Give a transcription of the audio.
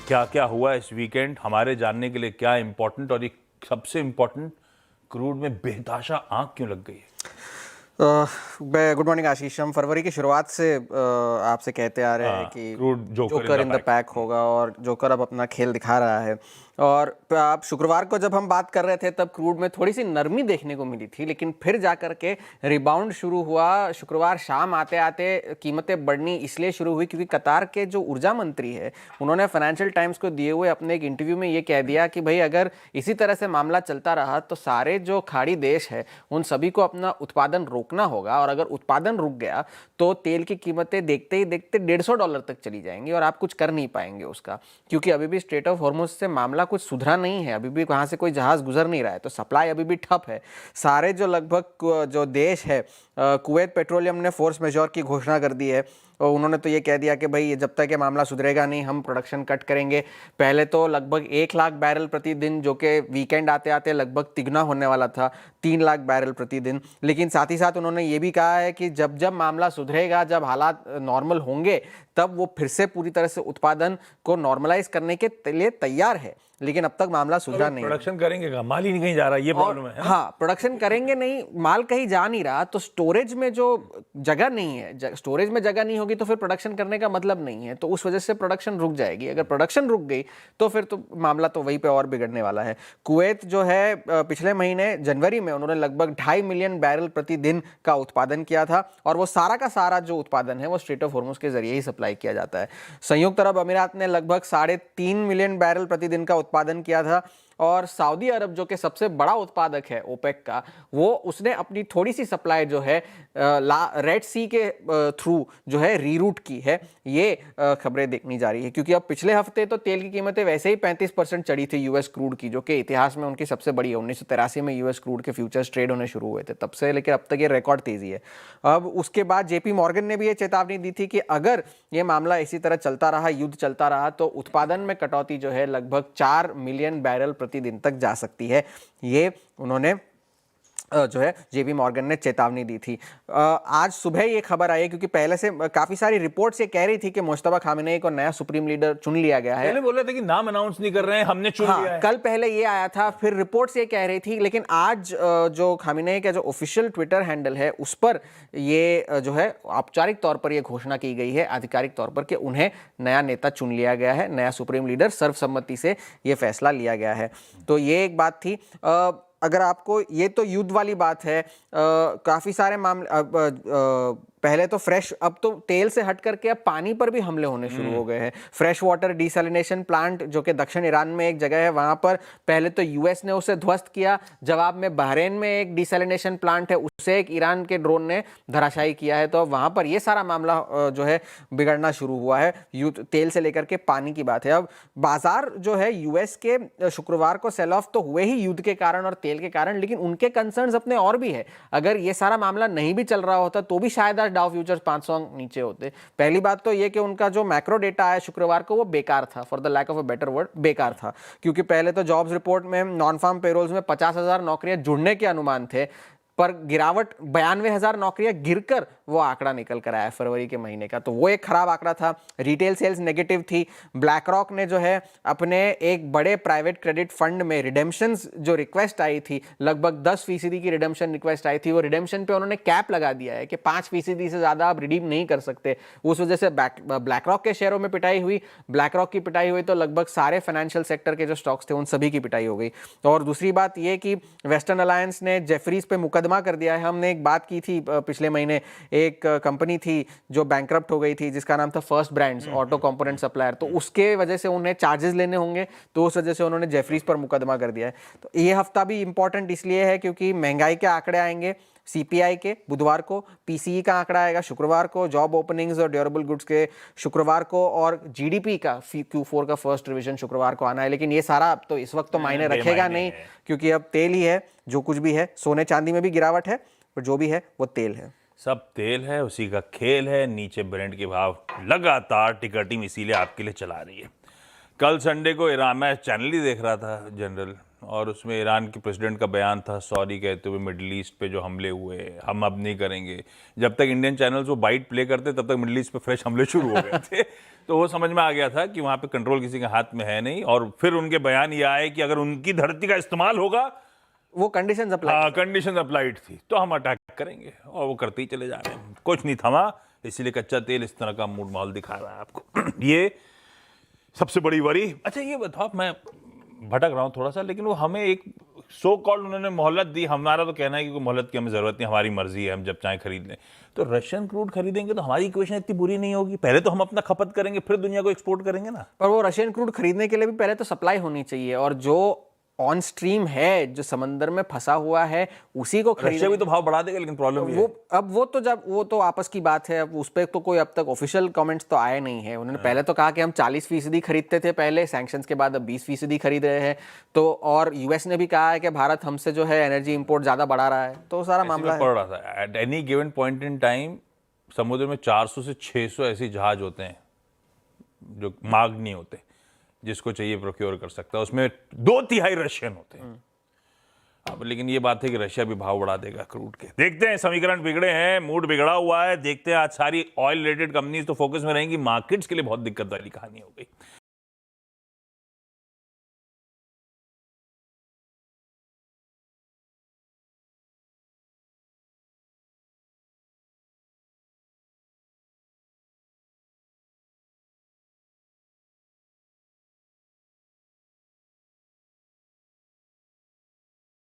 क्या क्या हुआ इस वीकेंड हमारे जानने के लिए क्या इंपॉर्टेंट, और एक सबसे इंपॉर्टेंट, क्रूड में बेतहाशा आंख क्यों लग गई है? गुड मॉर्निंग आशीष। हम फरवरी की शुरुआत से आपसे कहते आ रहे हैं कि crude joker in the pack होगा और जोकर अब अपना खेल दिखा रहा है। और आप शुक्रवार को जब हम बात कर रहे थे तब क्रूड में थोड़ी सी नरमी देखने को मिली थी, लेकिन फिर जाकर के रिबाउंड शुरू हुआ। शुक्रवार शाम आते आते कीमतें बढ़नी इसलिए शुरू हुई क्योंकि कतार के जो ऊर्जा मंत्री है उन्होंने फाइनेंशियल टाइम्स को दिए हुए अपने एक इंटरव्यू में ये कह दिया कि भाई अगर इसी तरह से मामला चलता रहा तो सारे जो खाड़ी देश है उन सभी को अपना उत्पादन रोकना होगा, और अगर उत्पादन रुक गया तो तेल की कीमतें देखते ही देखते $150 तक चली जाएंगी और आप कुछ कर नहीं पाएंगे उसका, क्योंकि अभी भी स्ट्रेट ऑफ हॉर्मुज से मामला कुछ सुधरा नहीं है। अभी भी वहां से कोई जहाज गुजर नहीं रहा है, तो सप्लाई अभी भी ठप है। सारे जो लगभग जो देश है, कुवैत पेट्रोलियम ने फोर्स मेजॉर की घोषणा कर दी है और उन्होंने तो ये कह दिया कि भाई जब तक ये मामला सुधरेगा नहीं हम प्रोडक्शन कट करेंगे। पहले तो लगभग 1 लाख बैरल प्रतिदिन, जो कि वीकेंड आते आते लगभग तिगुना होने वाला था, 3 लाख बैरल प्रतिदिन। लेकिन साथ ही साथ उन्होंने ये भी कहा है कि जब जब मामला सुधरेगा, जब हालात नॉर्मल होंगे, तब वो फिर से पूरी तरह से उत्पादन को नॉर्मलाइज करने के लिए तैयार है। लेकिन अब तक मामला सुधरा नहीं। प्रोडक्शन करेंगे का माल ही नहीं कहीं जा रहा, ये प्रॉब्लम है। हाँ, प्रोडक्शन करेंगे नहीं, माल कहीं जा नहीं रहा, तो स्टोरेज में जो जगह नहीं है, स्टोरेज में जगह नहीं होगी तो फिर प्रोडक्शन करने का मतलब नहीं है, तो उस वजह से प्रोडक्शन रुक जाएगी। अगर प्रोडक्शन रुक गई तो फिर तो मामला तो वहीं पे और बिगड़ने वाला है। कुवैत जो है पिछले महीने जनवरी में उन्होंने लगभग 2.5 मिलियन बैरल प्रतिदिन का उत्पादन किया था, और वो सारा का सारा जो उत्पादन है वो स्ट्रेट ऑफ हॉर्मुज के जरिए ही सप्लाई किया जाता है। संयुक्त अरब अमीरात ने लगभग 3.5 मिलियन बैरल प्रतिदिन का उत्पादन किया था, और सऊदी अरब जो कि सबसे बड़ा उत्पादक है ओपेक का, वो उसने अपनी थोड़ी सी सप्लाई जो है रेड सी के थ्रू जो है रीरूट की है। ये खबरें देखनी जा रही है, क्योंकि अब पिछले हफ्ते तो तेल की कीमतें वैसे ही 35% चढ़ी थी यूएस क्रूड की, जो कि इतिहास में उनकी सबसे बड़ी है। 1983 में यूएस क्रूड के फ्यूचर्स ट्रेड होने शुरू हुए थे तब से, लेकिन अब तक ये रिकॉर्ड तेजी है। अब उसके बाद जेपी मॉर्गन ने भी ये चेतावनी दी थी कि अगर ये मामला इसी तरह चलता रहा, युद्ध चलता रहा, तो उत्पादन में कटौती जो है लगभग 4 मिलियन बैरल प्रतिदिन तक जा सकती है। ये उन्होंने जो है जेपी मॉर्गन ने चेतावनी दी थी। आज सुबह ये खबर आई, क्योंकि पहले से काफी सारी रिपोर्ट्स ये कह रही थी कि मुश्तबा खामेनेई को नया सुप्रीम लीडर चुन लिया गया है। पहले बोल रहे थे कि नाम अनाउंस नहीं कर रहे हैं, हमने चुन लिया है। कल पहले ये आया था, फिर रिपोर्ट्स ये कह रही थी, लेकिन आज जो खामेनेई का जो ऑफिशियल ट्विटर हैंडल है उस पर ये जो है औपचारिक तौर पर ये घोषणा की गई है, आधिकारिक तौर पर, कि उन्हें नया नेता चुन लिया गया है, नया सुप्रीम लीडर, सर्वसम्मति से ये फैसला लिया गया है। तो ये एक बात थी। अगर आपको, ये तो युद्ध वाली बात है, काफी सारे मामले, पहले तो फ्रेश, अब तो तेल से हट करके अब पानी पर भी हमले होने शुरू हो गए हैं। फ्रेश वाटर डिसैलिनेशन प्लांट जो कि दक्षिण ईरान में एक जगह है, वहां पर पहले तो यूएस ने उसे ध्वस्त किया, जवाब में बहरीन में एक डिसैलिनेशन प्लांट है, उसे एक ईरान के ड्रोन ने धराशायी किया है। तो वहां पर यह सारा मामला जो है बिगड़ना शुरू हुआ है। युद्ध तेल से लेकर के पानी की बात है। अब बाजार जो है यूएस के शुक्रवार को सेल ऑफ तो हुए ही युद्ध के कारण और तेल के कारण, लेकिन उनके कंसर्न्स अपने और भी है। अगर ये सारा मामला नहीं भी चल रहा होता तो भी शायद आज डाउ फ्यूचर्स 500 नीचे होते। पहली बात तो ये कि उनका जो मैक्रो डेटा आया शुक्रवार को वो बेकार था, for the lack of a better word बेकार था, क्योंकि पहले तो जॉब्स रिपोर्ट में नॉन फार्म पेरोल्स में 50,000 नौकरियां जुड़ने के अनुमान थे, पर गिरावट 92,000 नौकरियां गिरकर वो आंकड़ा निकल कर आया फरवरी के महीने का, तो वो एक खराब आंकड़ा था। रिटेल सेल्स नेगेटिव थी। ब्लैक रॉक ने जो है अपने एक बड़े प्राइवेट क्रेडिट फंड में रिडेम्पशंस जो रिक्वेस्ट आई थी, लगभग 10% की रिडेम्पशन रिक्वेस्ट आई थी, वो रिडेम्पशन पे उन्होंने कैप लगा दिया है कि 5% से ज्यादा आप रिडीम नहीं कर सकते। उस वजह से ब्लैक रॉक के शेयरों में पिटाई हुई। ब्लैक रॉक की पिटाई हुई तो लगभग सारे फाइनेंशियल सेक्टर के जो स्टॉक्स थे उन सभी की पिटाई हो गई। और दूसरी बात यह कि वेस्टर्न अलायंस ने जेफरीज पे मुकदमा कर दिया है। हमने एक बात की थी पिछले महीने, एक कंपनी थी जो बैंकरप्ट हो गई थी जिसका नाम था first brands, auto component supplier, तो उसके वजह से उन्हें चार्जेस लेने होंगे, तो उस वजह से उन्होंने जेफरीज पर मुकदमा कर दिया है। तो ये हफ्ता भी इंपॉर्टेंट इसलिए है क्योंकि महंगाई के आंकड़े आएंगे, सीपीआई के बुधवार को, पीसीई का आंकड़ा आएगा शुक्रवार को, जॉब ओपनिंग्स और ड्यूरेबल गुड्स के शुक्रवार को, और जीडीपी का Q4 का फर्स्ट रिवीजन शुक्रवार को आना है। लेकिन ये सारा अब तो इस वक्त तो मायने रखेगा नहीं, क्योंकि अब तेल ही है, जो कुछ भी है। सोने चांदी में भी गिरावट है, पर जो भी है वो तेल है। सब तेल है, उसी का खेल है। नीचे ब्रेंट के भाव लगातार टिकटिंग इसीलिए आपके लिए चला रही है। कल संडे को ईरान, मैं चैनल ही देख रहा था जनरल, और उसमें ईरान के प्रेसिडेंट का बयान था सॉरी कहते हुए मिडिल ईस्ट पे जो हमले हुए हम अब नहीं करेंगे। जब तक इंडियन चैनल्स वो बाइट प्ले करते तब तक मिडिल ईस्ट पे फ्रेश हमले शुरू हो गए थे। तो वो समझ में आ गया था कि वहाँ पे कंट्रोल किसी के हाथ में है नहीं। और फिर उनके बयान ये आए कि अगर उनकी धरती का इस्तेमाल होगा, वो कंडीशंस अप्लाई, हाँ कंडीशन अप्लाइड थी, तो हम अटैक करेंगे। और वो करते ही चले जा रहे हैं, कुछ नहीं थमा। इसीलिए कच्चा तेल इस तरह का मूड माहौल दिखा रहा है आपको। ये सबसे बड़ी वरी। अच्छा ये बताओ, मैं भटक रहा हूँ थोड़ा सा, लेकिन वो हमें एक सो कॉल्ड उन्होंने मोहलत दी। हमारा तो कहना है कि कोई मोहलत की हमें जरूरत नहीं, हमारी मर्जी है, हम जब चाहे खरीद लें। तो रशियन क्रूड खरीदेंगे तो हमारी इक्वेशन इतनी बुरी नहीं होगी। पहले तो हम अपना खपत करेंगे, फिर दुनिया को एक्सपोर्ट करेंगे ना। पर वो रशियन क्रूड खरीदने के लिए भी पहले तो सप्लाई होनी चाहिए, और जो ऑन स्ट्रीम है, जो समंदर में फंसा हुआ है, उसी को रशिया भी तो भाव बढ़ा देगा, लेकिन प्रॉब्लम ये है। वो तो आपस की बात है। अब उस पर तो कोई अब तक ऑफिशियल कमेंट्स तो आए नहीं है। उन्होंने पहले तो कहा कि हम 40% खरीदते थे पहले, सैंक्शंस के बाद अब 20% खरीद रहे हैं। तो और यूएस ने भी कहा है कि भारत हमसे जो है एनर्जी इंपोर्ट ज्यादा बढ़ा रहा है। तो सारा मामला पड़ रहा था at any given point in time समुद्र में 400 से 600 ऐसी जहाज होते हैं जो मांग नहीं होते, जिसको चाहिए प्रोक्योर कर सकता है। उसमें 2/3 रशियन होते हैं। अब लेकिन ये बात है कि रशिया भी भाव बढ़ा देगा क्रूड के। देखते हैं, समीकरण बिगड़े हैं, मूड बिगड़ा हुआ है। देखते हैं, आज सारी ऑयल रिलेटेड कंपनीज तो फोकस में रहेंगी, मार्केट्स के लिए बहुत दिक्कत वाली कहानी हो गई।